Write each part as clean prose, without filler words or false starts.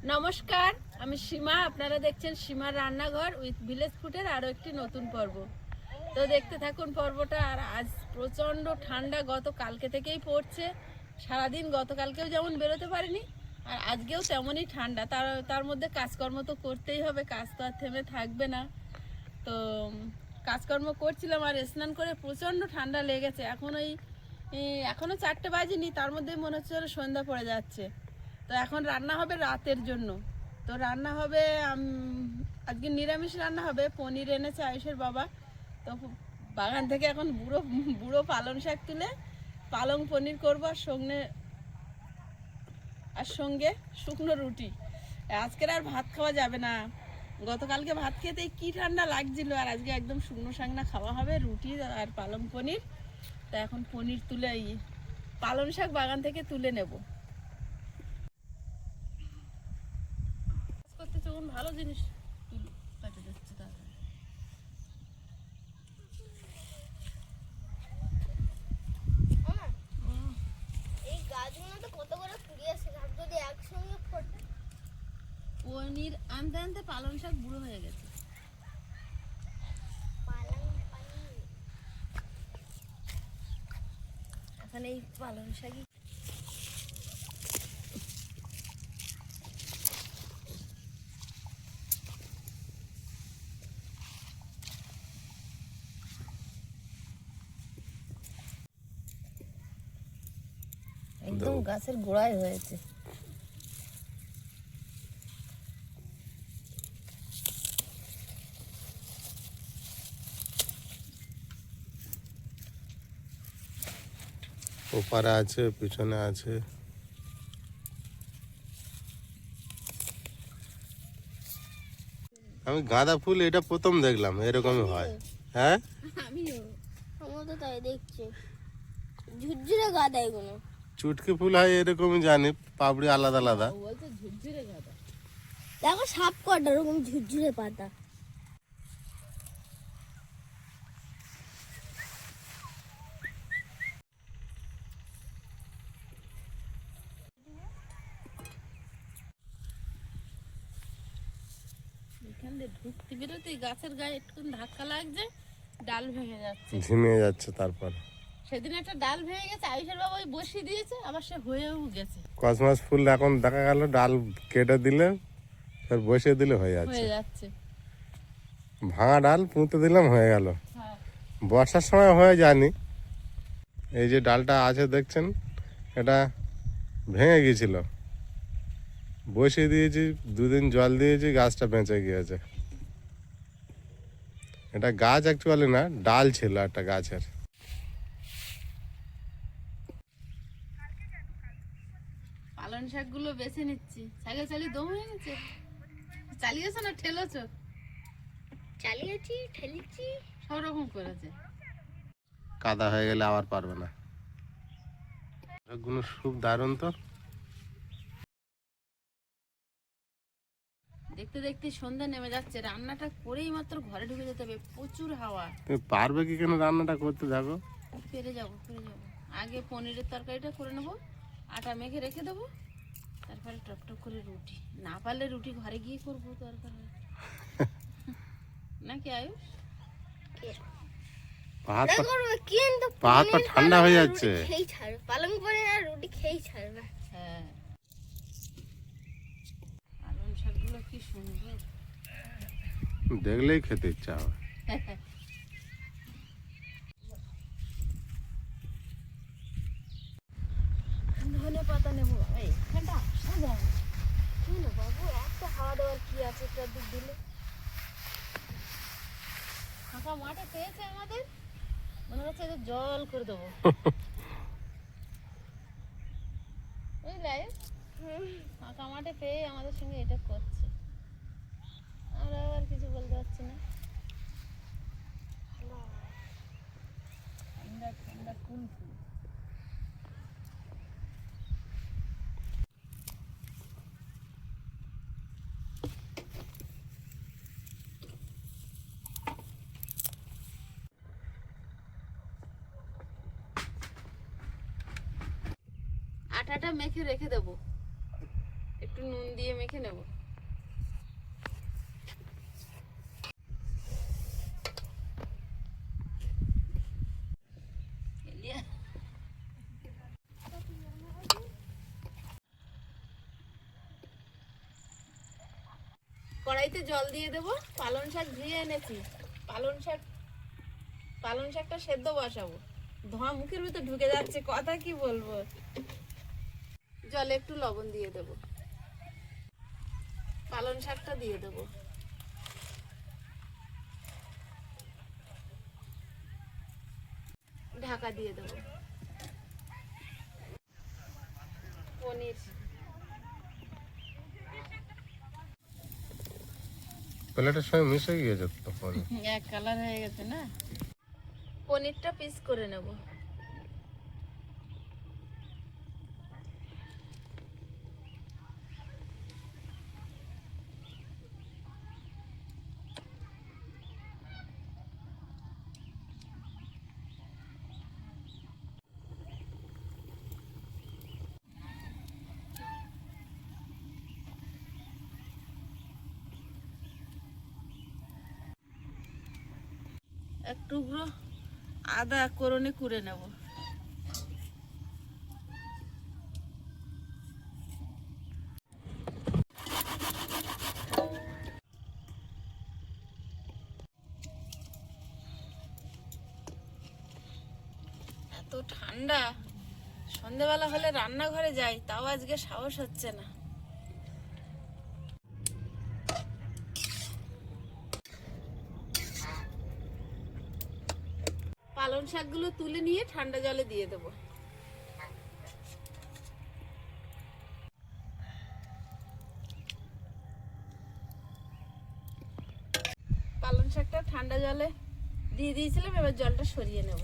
নমস্কার, আমি সীমা। আপনারা দেখছেন সীমার রান্নাঘর উইথ ভিলেজ ফুডের আরও একটি নতুন পর্ব। তো দেখতে থাকুন পর্বটা। আর আজ প্রচণ্ড ঠান্ডা, কালকে থেকেই পড়ছে সারাদিন। গতকালকেও যেমন বেরোতে পারিনি, আর আজকেও তেমনই ঠান্ডা। তার মধ্যে কাজকর্ম তো করতেই হবে, কাজ তো আর থেমে থাকবে না। তো কাজকর্ম করছিলাম, আর স্নান করে প্রচণ্ড ঠান্ডা লেগেছে। এখনও 4টে বাজেনি, তার মধ্যেই মনে হচ্ছে সন্ধ্যা পড়ে যাচ্ছে। তো এখন রান্না হবে রাতের জন্য। তো রান্না হবে আজকে নিরামিষ রান্না হবে। পনির এনেছে আয়ুষের বাবা। তো বাগান থেকে এখন বুড়ো বুড়ো পালং শাক তুলে পালং পনির করবো, আর সঙ্গে শুকনো রুটি। আজকের আর ভাত খাওয়া যাবে না। গতকালকে ভাত খেতে কি ঠান্ডা লাগছিল, আর আজকে একদম শুকনো শাকনা খাওয়া হবে, রুটি আর পালং পনির। তা এখন পনির তুলে পালং শাক বাগান থেকে তুলে নেব। ভালো জিনিস কাটে যাচ্ছে তাড়াতাড়ি। এই গাছগুলো তো কত করে ফুরিয়েছে, যদি একসঙ্গে ফোটে। পনির আনতে আনতে পালং শাক বুড়ো হয়ে গেছে। এখন এই পালং শাকই একদম গাছের গোড়ায় হয়েছে। ওপারে আছে, পিছনে আছে। আমি গাঁদা ফুল এটা প্রথম দেখলাম এরকমই হয়। হ্যাঁ, আমরা তো তাই দেখছি। ঝুরঝুরে গাদা এগুলো। চুটকি ফুল হয় এরকমই জানি, পাপড়ি আলাদা আলাদা। বলতে ঝুরঝুরে গাঁদা। দেখো সাপ কটা ওরকম ঝুরঝুরে পাতা। এখান দিয়ে ঢুকতে বেরোতে গাছের গায়ে একটু ধাক্কা লাগছে, ডাল ভেঙে যাচ্ছে। ঝিমিয়ে যাচ্ছে। তারপর সেদিন একটা ডাল ভেঙে গেছে, আয়ুষের বাবা বসিয়ে দিয়েছে, আবার সে হয়েও গেছে। কসমস ফুল এখন দেখা গেল ডাল কেটে দিলে ফের বসিয়ে দিলে হয়ে যাচ্ছে। ভাঙা ডাল পুঁতে দিলাম, হয়ে গেল। হ্যাঁ। বর্ষার সময় হয়ে যায়নি। এই যে ডালটা আছে দেখছেন, এটা ভেঙে গিয়েছিল, বসিয়ে দিয়েছি, 2 দিন জল দিয়েছি, গাছটা বেঁচে গিয়েছে। এটা গাছ অ্যাকচুয়ালি না, ডাল ছিল একটা গাছের। পালং শাকগুলো বেছে নিচ্ছি। সাইকেল চালিয়ে দম হয়ে গেছে। চালিয়েছো না ঠেলেছো? চালিয়েছি, ঠেলেছি, সব রকম করেছে। কাদা হয়ে গেলে আবার পারবে না। গুলো খুব দারুণ তো। দেখতে দেখতে সন্ধ্যা নেমে যাচ্ছে। রান্নাটা করেই মাত্র ঘরে ঢুকে যেতে হবে, প্রচুর হাওয়া। তুমি পারবে কি কেন রান্নাটা করতে? দেখো, পেরে যাবো। আগে পনিরের তরকারিটা করে নেবো, আটা মেখে রেখে দেবো, তারপরে টকটক করে রুটি। না পারলে রুটি ঘরে গিয়ে করবো দরকার হয়। নাকি আয়ুষ? পা ঠান্ডা হয়ে যাচ্ছে। খেয়ে ছাড়বে, পালং পনির আর রুটি খেয়ে ছাড়বে। হ্যাঁ, পালং শাকগুলো কি সুন্দর, দেখলেই খেতে ইচ্ছা হবে। ধনে পাতা নেবো। এই ঠান্ডা বাবু, একটা হাওয়া দেওয়ার কি আছে চারদিক দিলে? ফাঁকা মাঠে পেয়েছে আমাদের, মনে হচ্ছে যে জল করে দেবো। বুঝলে, ফাঁকা মাঠে পেয়ে আমাদের সঙ্গে এটা করছে। আমরা আবার কিছু বলতে পারছি না। ঠান্ডা ঠান্ডা কুল ফুল। আটাটা মেখে রেখে দেবো, একটু নুন দিয়ে মেখে নেব। কড়াইতে জল দিয়ে দেবো। পালং শাক ধুয়ে এনেছি। পালং শাকটা সেদ্ধ বসাবো। ধোঁয়া মুখের ভিতর ঢুকে যাচ্ছে, কথা কি বলবো। জলে একটু লবণ দিয়ে দেবো। পালং শাকটা দিয়ে দেবো। ঢাকা দিয়ে দেবো। পনির প্লেটের সঙ্গে মিশে গিয়েছে তো পনির। এক কালার হয়ে গেছে না। পনিরটা পিস করে নেব। এক টুকরো আদা করনে কুড়ে নেব। এত ঠান্ডা, সন্ধেবেলা হলে রান্নাঘরে যাই, তাও আজকে সাহস হচ্ছে না। পালং শাকগুলো তুলে নিয়ে ঠান্ডা জলে দিয়ে দেবো। পালং শাকটা ঠান্ডা জলে দিয়ে দিয়েছিলাম, এবার জলটা সরিয়ে নেব।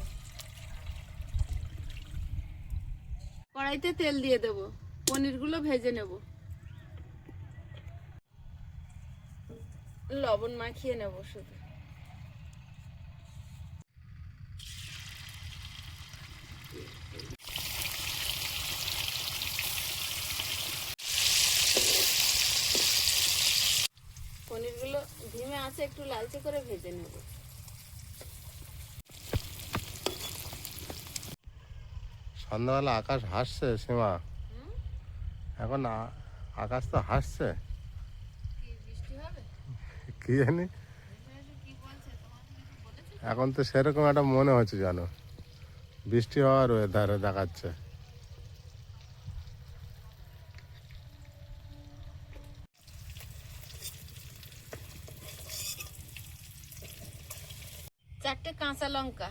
কড়াইতে তেল দিয়ে দেবো। পনিরগুলো ভেজে নেব। লবণ মাখিয়ে নেব শুধু। পনিরগুলো ধিমে আছে একটু লালচে করে ভেজে নেব। সন্ধ্যাবেলা আকাশ হাসছে সীমা, এখন আকাশ তো হাসছে, কি বৃষ্টি হবে? কি জানি কি বলছে তোমাকে কিছু বলেছে? এখন তো সেরকম একটা মনে হচ্ছে জানো, বৃষ্টি হওয়ার ওয়েদারে দেখাচ্ছে। চারটে কাঁচা লঙ্কা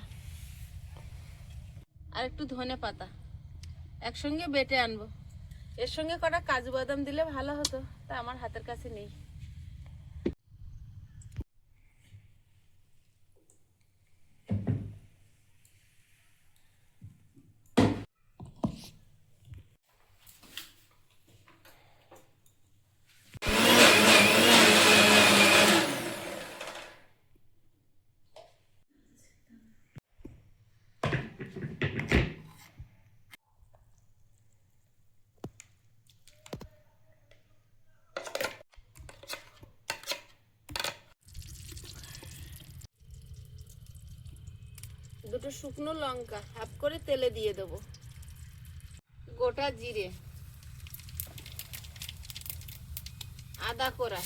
আর একটু ধনে পাতা একসঙ্গে বেটে আনবো। এর সঙ্গে কটা কাজু বাদাম দিলে ভালো হতো, তা আমার হাতের কাছে নেই। দুটো শুকনো লঙ্কা হাফ করে তেলে দিয়ে দেবো। গোটা জিরে, আদা কোড়া,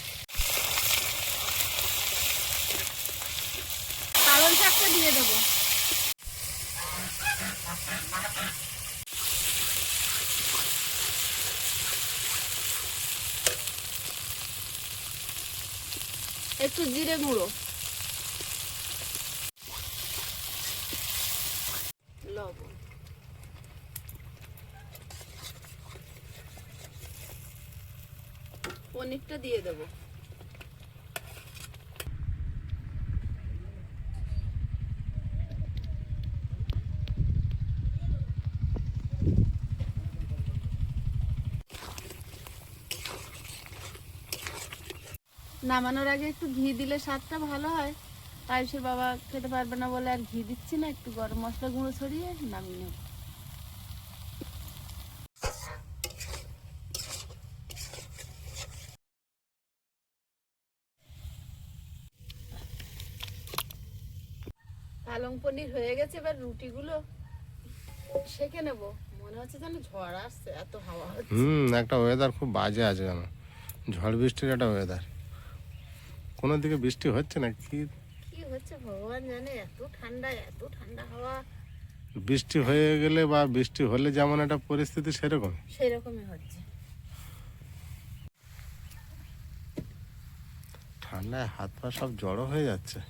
পালং শাকটা দিয়ে দেবো। একটু জিরে গুঁড়ো, লবণ, পনিরটা দিয়ে দেবো। নামানোর আগে একটু ঘি দিলে স্বাদটা ভালো হয়। আয়ুষের বাবা খেতে পারবে না বলে আর ঘি দিচ্ছি না, একটু গরম মশলা গুঁড়ো ছড়িয়ে নামিয়ে নেব। পালং পনির হয়ে গেছে, এবার রুটিগুলো সেঁকে নেবো। মনে হচ্ছে যেন ঝড় আসছে, এত হাওয়া হচ্ছে। একটা ওয়েদার খুব বাজে আছে কেন, ঝড় বৃষ্টির একটা ওয়েদার। কোনো দিকে বৃষ্টি হচ্ছে না কি কি হচ্ছে ভগবান জানে, এত ঠান্ডা, এত ঠান্ডা হাওয়া। বৃষ্টি হয়ে গেলে বা বৃষ্টি হলে যেমন একটা পরিস্থিতি সেরকম। সেরকমই হচ্ছে। ঠান্ডায় হাত পা সব জড়ো হয়ে যাচ্ছে।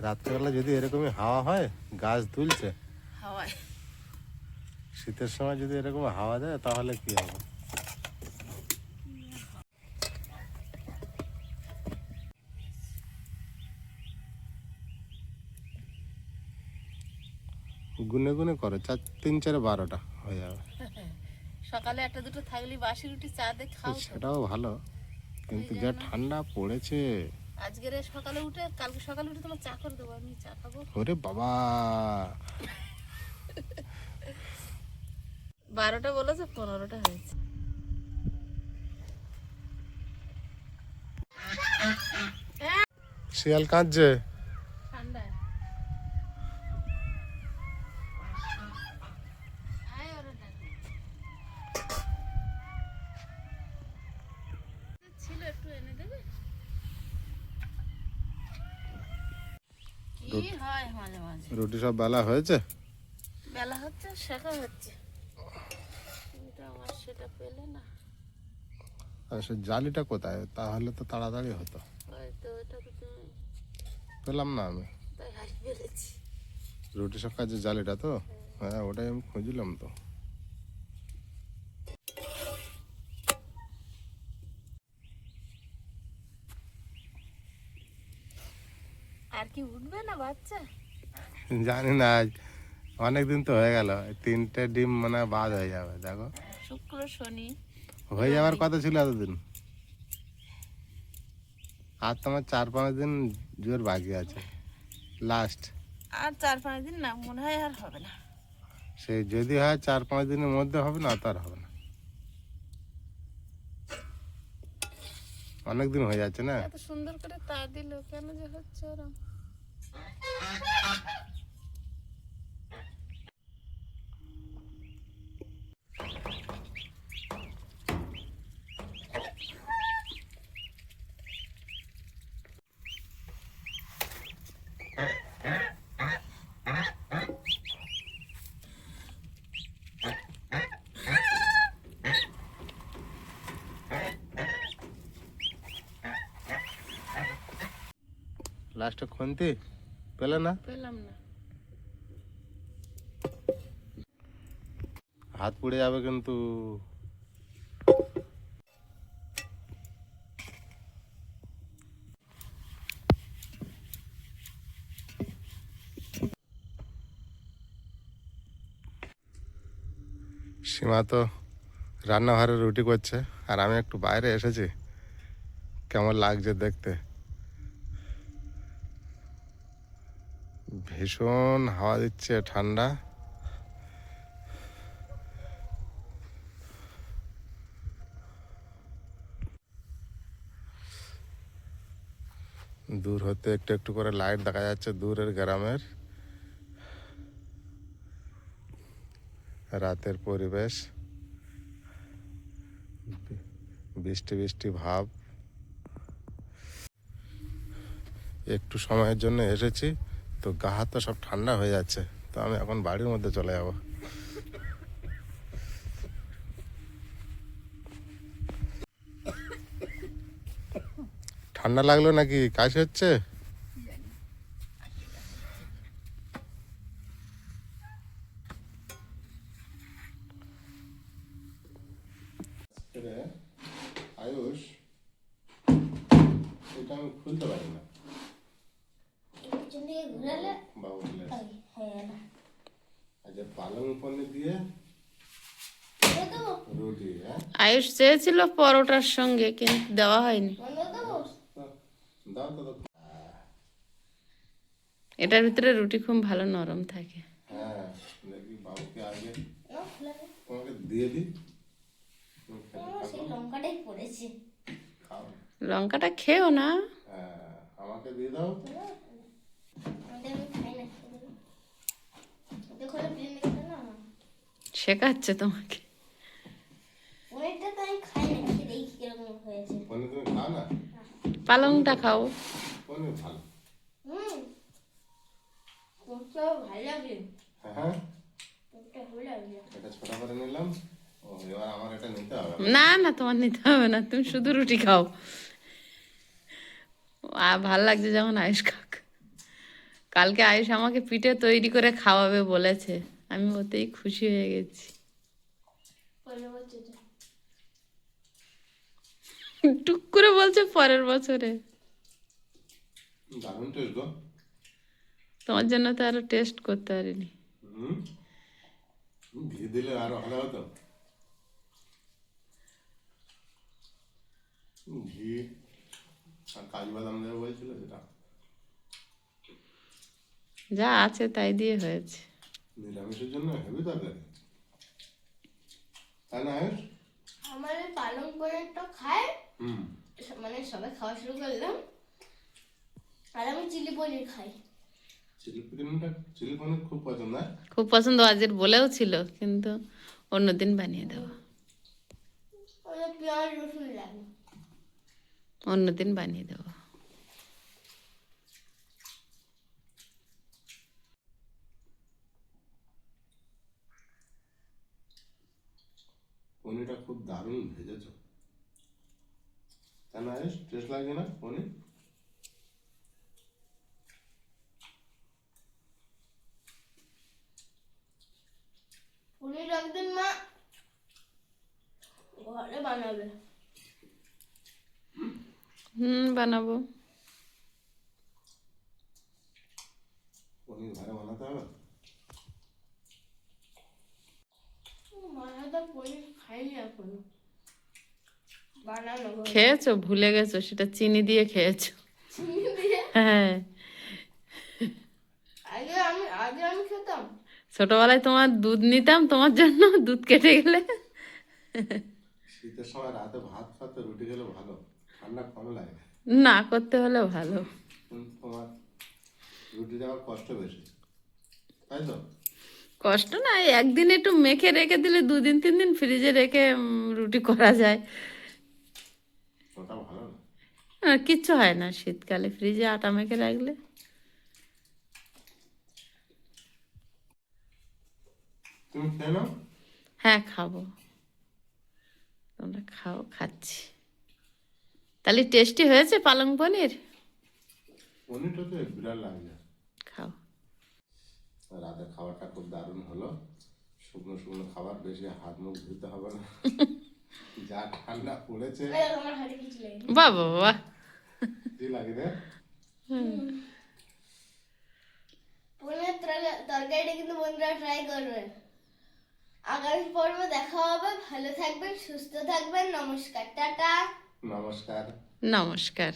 রাত্রেবেলা যদি এরকমই হাওয়া হয়, গাছ দুলছে, হাওয়ায় শীতের সময় যদি এরকম হাওয়া দেয় তাহলে কি হবে? গুনে গুনে করো, 4 3 4 12টা হয়ে যাবে। সকালে একটা দুটো থাকলে বাসি রুটি চা দিয়ে খাও তো। সেটাও ভালো, কিন্তু যা ঠান্ডা পড়েছে। আজকের সকালে উঠে, কালকে সকালে উঠে তোমার চা করে দেবো, আমি চা খাবো। ওরে বাবা, 12টা বলেছে, 15টা হয়েছে। শিয়াল কাঁদছে। ঠান্ডায় আয় ওরা ডাকে। ছিল একটু এনে দেবে। কি হয় মাঝে মাঝে, রুটি সব বেলা হয়েছে? বেলা হচ্ছে, শেখা হচ্ছে, কিন্তু আমার সেটা পেলে না। আর সে জালিটা কোথায়? তাহলে তো তাড়াতাড়ি হতো। হয়তো এটা তো তুমি, পেলাম না আমি। তাই হারিয়ে ফেলেছি। রুটি সব কাজে জালিটা তো, হ্যাঁ ওটাই আমি খুঁজলাম তো। আর কি উঠবে না বাচ্চা? জানি না, আজ অনেকদিন তো হয়ে গেল, 3টে ডিম মানে বাদ হয়ে যাবে। দেখো, শুক্র শনি হয়ে যাওয়ার কথা ছিল এতদিন। আর তোমার 4-5 দিন জোর বাকি আছে, লাস্ট। আর 4-5 দিন না, মনে হয় আর হবে না। সে যদি হয় 4-5 দিনের মধ্যে হবে, না তার হবে না। অনেক দিন হয়ে যাচ্ছে না। এত সুন্দর করে তা দিল, কেন যে হচ্ছে ওরম? লাস্টে খুন্তি পেলে না, পেলাম না। হাত পুড়ে যাবে কিন্তু। সীমা তো রান্নাঘরে রুটি করছে, আর আমি একটু বাইরে এসেছি। কেমন লাগছে দেখতে, ভীষণ হাওয়া দিচ্ছে, ঠান্ডা। দূর হতে একটু একটু করে লাইট দেখা যাচ্ছে, দূরের গ্রামের রাতের পরিবেশ, বৃষ্টি বৃষ্টি ভাব। একটু সময়ের জন্য এসেছি তো, গা হাত তো সব ঠান্ডা হয়ে যাচ্ছে। তো আমি এখন বাড়ির মধ্যে চলে যাব। ঠান্ডা লাগলো নাকি, কাশি হচ্ছে? আয়ুষ, এটা আমি খুলতে পারি না। পিছন দিকে ঘুরালে বাবু বলে, হয়ে গেল। আচ্ছা পালং পনির দিয়ে বন্ধ দেবো? রুটি, হ্যাঁ আয়ুষ চেয়েছিল পরোটার সঙ্গে, কিন্তু দেওয়া হয়নি। বন্ধ দেবো? দাও তো। এটার ভিতরে রুটি খুব ভালো নরম থাকে। হ্যাঁ দেখি বাবুকে আগে না, খোলা নেই। তোমাকে দিয়ে দিই, সেই লঙ্কাটাই পড়েছে। খাও। লঙ্কাটা খেও না। হ্যাঁ আমাকে দিয়ে দাও। শেখাচ্ছে তোমাকে। পনিরটা তো আমি খাই না, খেয়ে দেখি কিরকম হয়েছে। পনির তুমি খাও না? পালংটা খাও। পনির ভালো। পনিরটা ভালো লাগে, হ্যাঁ, পনিরটা ভালো লাগে। এটা ছোট করে নিলাম। ও, এবার আমার এটা নিতে হবে। না না, তোমার নিতে হবে না, তুমি শুধু রুটি খাও। ভাল লাগছে যখন আয়ুষ খাক। কালকে আয়ুষ আমাকে পিঠে তৈরি করে খাওয়াবে বলেছে, আমি ওতেই খুশি হয়ে গেছি। পরের বছরে টুক করে বলছে পরের বছরে। দারুণ টেস্ট গো। তোমার জন্য তো আরো টেস্ট করতে পারিনি। হুম, ঘি দিলে আরো ভালো হতো। ঘি আর কাজু বাদাম দেবে বলছিল, যেটা যা আছে তাই দিয়ে হয়েছে। নিরামিষের জন্য হেভি তরকারি, তাই না আয়ুষ? আমার এই পালং পনিরটা খায়, হুম, মানে সবাই খাওয়া শুরু করলাম, আর আমি চিলি পনির খাই। চিলি পনির খুব পছন্দ। হ্যাঁ? খুব পছন্দ, আজের বলেও ছিল, কিন্তু অন্যদিন বানিয়ে দেবো। ওটা পেঁয়াজ রসুন লাগে। অন্যদিন বানিয়ে দেবো। পনিরটা খুব দারুণ ভেজেছ, তাই না আয়ুষ? টেস্ট লাগছে না পনির? পনির একদিন মা ঘরে বানাবে। বানাবো। পনির ঘরে বানাতে হবে। মারা তো পনির খাইনি এখনো, বানানো হবে। খেয়েছো, ভুলে গেছো, সেটা চিনি দিয়ে খেয়েছো। চিনি দিয়ে? হ্যাঁ, আগে আমি খেতাম। ছোটবেলায় তোমার দুধ নিতাম তোমার জন্য, দুধ কেটে গেলে। শীতের সময় রাতে ভাত খাতে রুটি খেলে ভালো, ঠান্ডা কম লাগে। না করতে হলে ভালো। কিন্তু তোমার রুটি দেওয়ার কষ্ট বেশি, তাই তো? কষ্ট না, এই একদিন একটু মেখে রেখে দিলে 2 দিন 3 দিন ফ্রিজে রেখে রুটি করা যায়। ওটা ভালো না। আর কিচ্ছু হয় না শীতকালে ফ্রিজে আটা মেখে রাখলে। তুমি খেয়ে নাও। হ্যাঁ খাবো, তোমরা খাও, খাচ্ছি। তাহলে টেস্টি হয়েছে পালং পনির? পনিরটা তো বিরাট লাগছে। খাও। রাতের খাবারটা খুব দারুণ হলো। শুকনো শুকনো খাবার, বেশি হাত মুখ ধুতে হবে না। যা ঠান্ডা পড়েছে। আমার হাতে কিছু লাগে। বাহ বাহ বাহ। কি লাগে রে? পনির তরকারিটা কিন্তু বন্ধুরা ট্রাই করবে। আগামী পর্বে দেখা হবে। ভালো থাকবেন, সুস্থ থাকবেন। নমস্কার, টাটা। নমস্কার। নমস্কার।